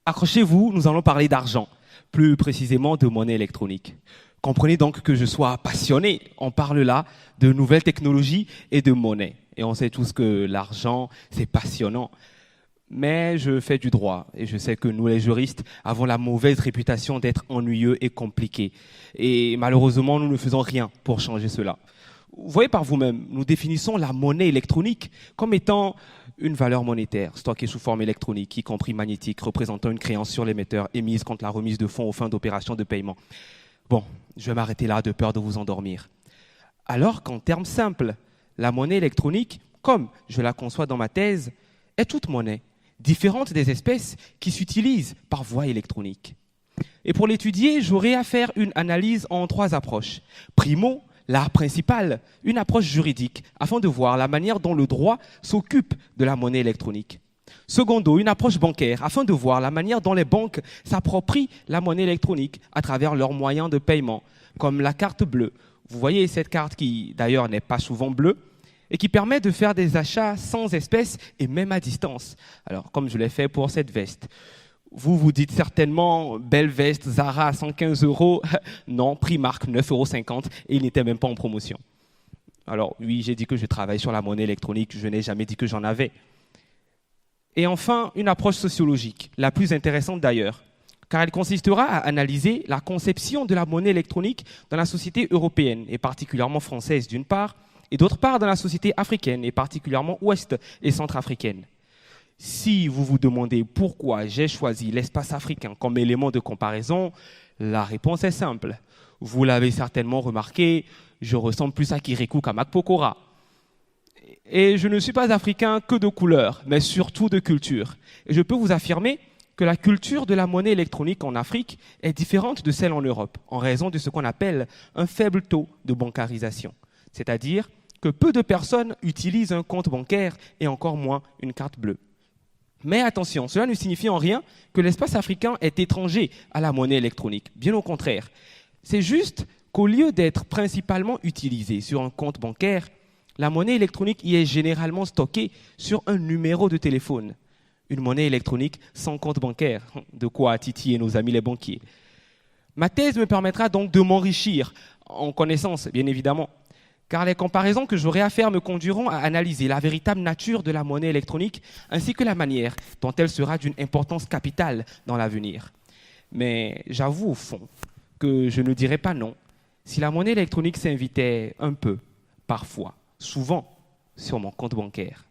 Accrochez-vous, nous allons parler d'argent, plus précisément de monnaie électronique. Comprenez donc que je sois passionné. On parle là de nouvelles technologies et de monnaie. Et on sait tous que l'argent, c'est passionnant. Mais je fais du droit et je sais que nous, les juristes, avons la mauvaise réputation d'être ennuyeux et compliqués. Et malheureusement, nous ne faisons rien pour changer cela. Vous voyez par vous-même, nous définissons la monnaie électronique comme étant une valeur monétaire stockée sous forme électronique, y compris magnétique, représentant une créance sur l'émetteur émise contre la remise de fonds aux fins d'opérations de paiement. Bon, je vais m'arrêter là de peur de vous endormir. Alors qu'en termes simples, la monnaie électronique, comme je la conçois dans ma thèse, est toute monnaie, différente des espèces qui s'utilisent par voie électronique. Et pour l'étudier, j'aurai à faire une analyse en trois approches. Primo, l'art principal, une approche juridique, afin de voir la manière dont le droit s'occupe de la monnaie électronique. Secondo, une approche bancaire, afin de voir la manière dont les banques s'approprient la monnaie électronique à travers leurs moyens de paiement, comme la carte bleue. Vous voyez cette carte qui, d'ailleurs, n'est pas souvent bleue, et qui permet de faire des achats sans espèces et même à distance. Alors, comme je l'ai fait pour cette veste. Vous vous dites certainement, belle veste, Zara, 115 €. Non, Primark, 9,50 € et il n'était même pas en promotion. Alors oui, j'ai dit que je travaille sur la monnaie électronique, je n'ai jamais dit que j'en avais. Et enfin, une approche sociologique, la plus intéressante d'ailleurs, car elle consistera à analyser la conception de la monnaie électronique dans la société européenne, et particulièrement française d'une part, et d'autre part dans la société africaine, et particulièrement ouest et centrafricaine. Si vous vous demandez pourquoi j'ai choisi l'espace africain comme élément de comparaison, la réponse est simple. Vous l'avez certainement remarqué, je ressemble plus à Kirikou qu'à Mac Pokora. Et je ne suis pas africain que de couleur, mais surtout de culture. Et je peux vous affirmer que la culture de la monnaie électronique en Afrique est différente de celle en Europe, en raison de ce qu'on appelle un faible taux de bancarisation. C'est-à-dire que peu de personnes utilisent un compte bancaire et encore moins une carte bleue. Mais attention, cela ne signifie en rien que l'espace africain est étranger à la monnaie électronique. Bien au contraire. C'est juste qu'au lieu d'être principalement utilisée sur un compte bancaire, la monnaie électronique y est généralement stockée sur un numéro de téléphone. Une monnaie électronique sans compte bancaire. De quoi titiller nos amis les banquiers. Ma thèse me permettra donc de m'enrichir en connaissances, bien évidemment. Car les comparaisons que j'aurai à faire me conduiront à analyser la véritable nature de la monnaie électronique ainsi que la manière dont elle sera d'une importance capitale dans l'avenir. Mais j'avoue au fond que je ne dirais pas non si la monnaie électronique s'invitait un peu, parfois, souvent, sur mon compte bancaire.